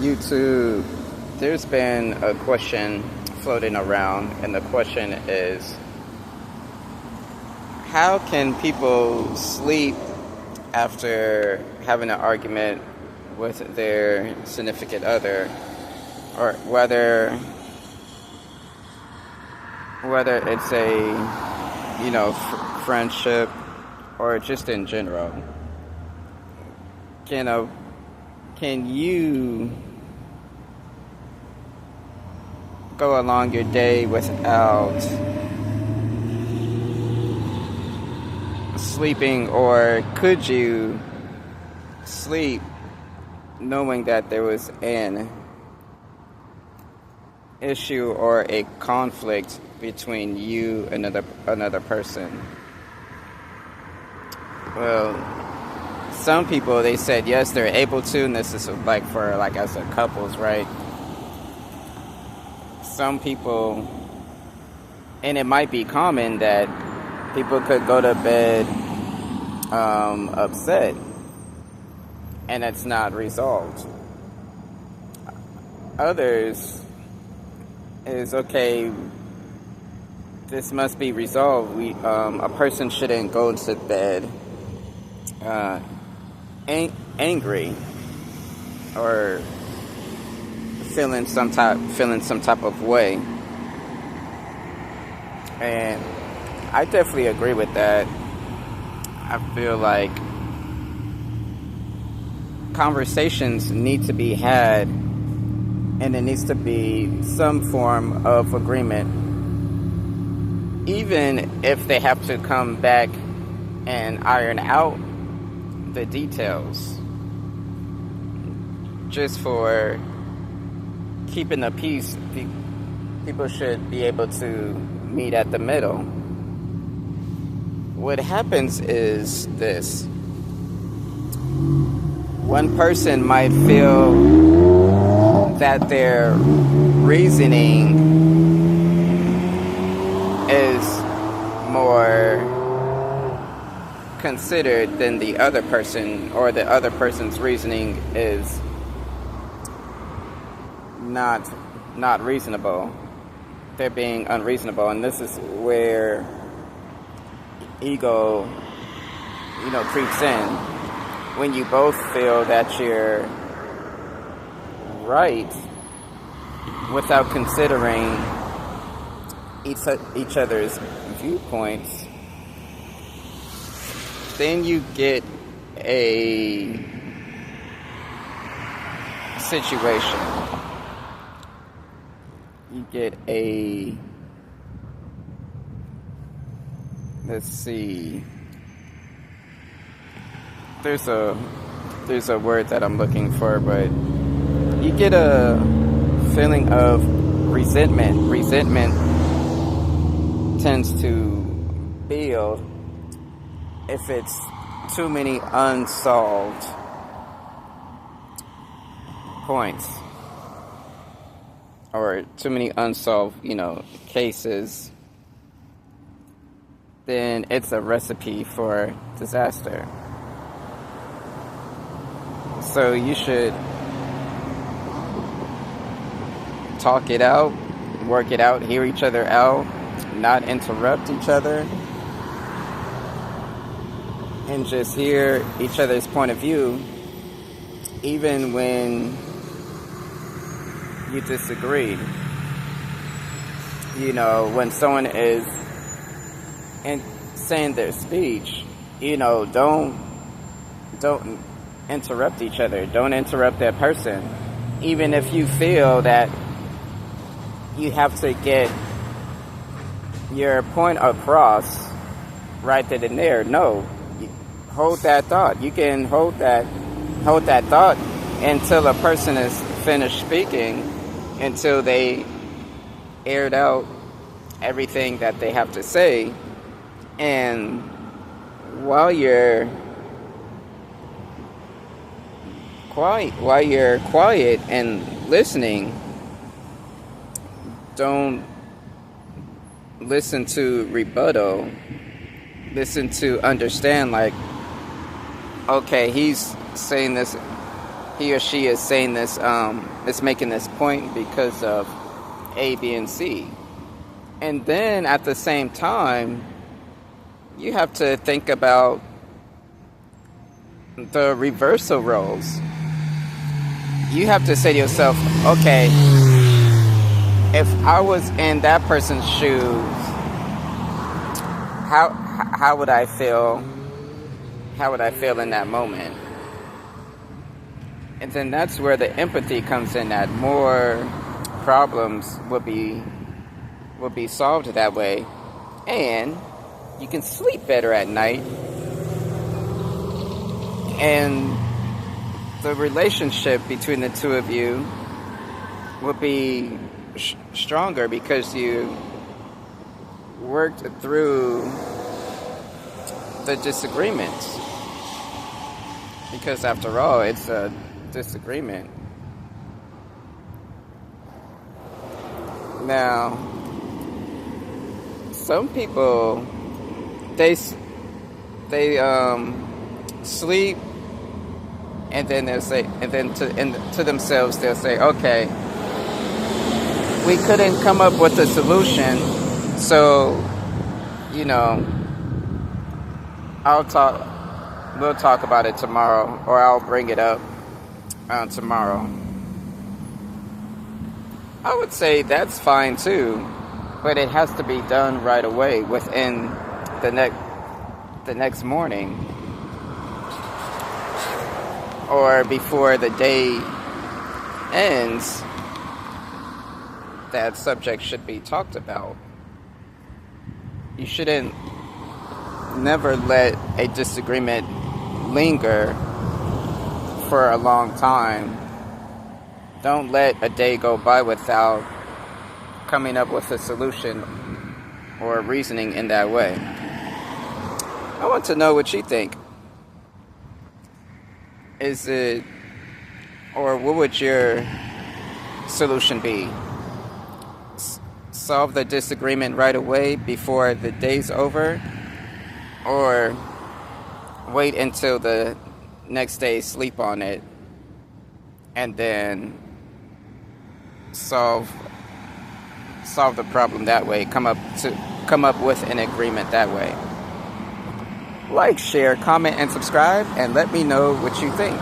YouTube, there's been a question floating around, and the question is, how can people sleep after having an argument with their significant other, or whether it's a, friendship or just in general? Can you go along your day without sleeping, or could you sleep knowing that there was an issue or a conflict between you and another person? Well, some people, they said yes, they're able to, and this is for as a couples, right? Some people, and it might be common that people could go to bed upset, and it's not resolved. Others is, okay, this must be resolved. A person shouldn't go to bed angry or feeling some type of way. And I definitely agree with that. I feel like conversations need to be had, and there needs to be some form of agreement, even if they have to come back and iron out the details, just for keeping the peace. People should be able to meet at the middle. What happens is this: one person might feel that their reasoning is more considered than the other person, or the other person's reasoning is not reasonable. They're being unreasonable, and this is where ego, creeps in. When you both feel that you're right without considering each other's viewpoints, then you get a situation. You get a, let's see, there's a word that I'm looking for, but you get a feeling of resentment. Resentment tends to build if it's too many unsolved points, or too many unsolved, cases. Then it's a recipe for disaster. So you should talk it out, work it out, hear each other out, not interrupt each other, and just hear each other's point of view, even when you disagree. When someone is saying their speech, don't interrupt each other. Don't interrupt that person. Even if you feel that you have to get your point across right then and there, no. Hold that thought. You can hold that thought until a person is finished speaking, until they aired out everything that they have to say. And while you're quiet and listening, don't listen to rebuttal. Listen to understand, okay, he's saying this he or she is saying this, is making this point because of A, B, and C. And then at the same time, you have to think about the reversal roles. You have to say to yourself, okay, if I was in that person's shoes, how would I feel? How would I feel in that moment? And then that's where the empathy comes in, that more problems will be solved that way. And you can sleep better at night. And the relationship between the two of you will be stronger because you worked through the disagreements. Because after all, it's a disagreement. Now, some people, they sleep, and then they'll say, and then to themselves they'll say, okay, we couldn't come up with a solution, so we'll talk about it tomorrow, or I'll bring it up tomorrow. I would say that's fine too, but it has to be done right away within the next morning, or before the day ends. That subject should be talked about. You shouldn't never let a disagreement linger for a long time. Don't let a day go by without coming up with a solution or reasoning in that way. I want to know what you think. Is it, or what would your solution be? Solve the disagreement right away before the day's over, or wait until the next day, sleep on it, and then solve the problem that way, come up with an agreement that way. Like, share, comment, and subscribe, and let me know what you think.